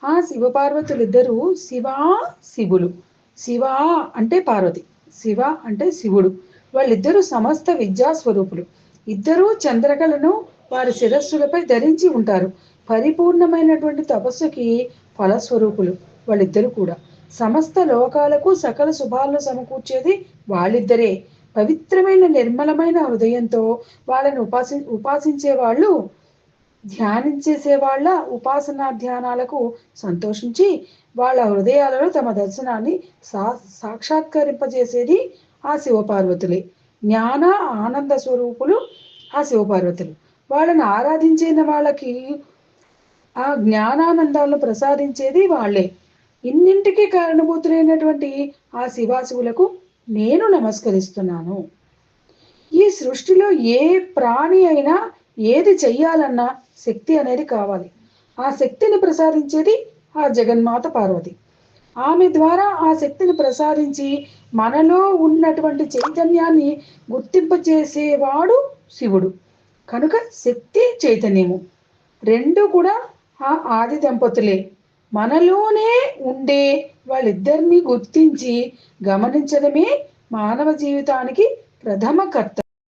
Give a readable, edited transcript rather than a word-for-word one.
ఆ శివపార్వతులిద్దరూ శివా శివులు. శివ అంటే పార్వతి, శివ అంటే శివుడు. వాళ్ళిద్దరూ సమస్త విద్యా స్వరూపులు. ఇద్దరూ చంద్రకళను వారి శిరస్సులపై ధరించి ఉంటారు. పరిపూర్ణమైనటువంటి తపస్సుకి ఫలస్వరూపులు వాళ్ళిద్దరూ కూడా. సమస్త లోకాలకు సకల శుభాలను సమకూర్చేది వాళ్ళిద్దరే. పవిత్రమైన నిర్మలమైన హృదయంతో వాళ్ళని ఉపాసించే వాళ్ళు, ధ్యానించేసే వాళ్ళ ఉపాసనా ధ్యానాలకు సంతోషించి వాళ్ళ హృదయాలలో తమ దర్శనాన్ని సాక్షాత్కరింపజేసేది ఆ శివపార్వతులే. జ్ఞాన ఆనంద స్వరూపులు ఆ శివపార్వతులు. వాళ్ళని ఆరాధించిన వాళ్ళకి ఆ జ్ఞానానందాలను ప్రసాదించేది వాళ్ళే. ఇన్నింటికి కారణభూతులైనటువంటి ఆ శివాశివులకు నేను నమస్కరిస్తున్నాను. ఈ సృష్టిలో ఏ ప్రాణి అయినా ఏది చెయ్యాలన్నా శక్తి అనేది కావాలి. ఆ శక్తిని ప్రసాదించేది ఆ జగన్మాత పార్వతి. ఆమె ద్వారా ఆ శక్తిని ప్రసాదించి మనలో ఉన్నటువంటి చైతన్యాన్ని గుర్తింపచేసేవాడు శివుడు. కనుక శక్తి చైతన్యము రెండు కూడా ఆ ఆది దంపతులే. మనలోనే ఉండే వాళ్ళిద్దరిని గుర్తించి గమనించడమే మానవ జీవితానికి ప్రథమ కర్త.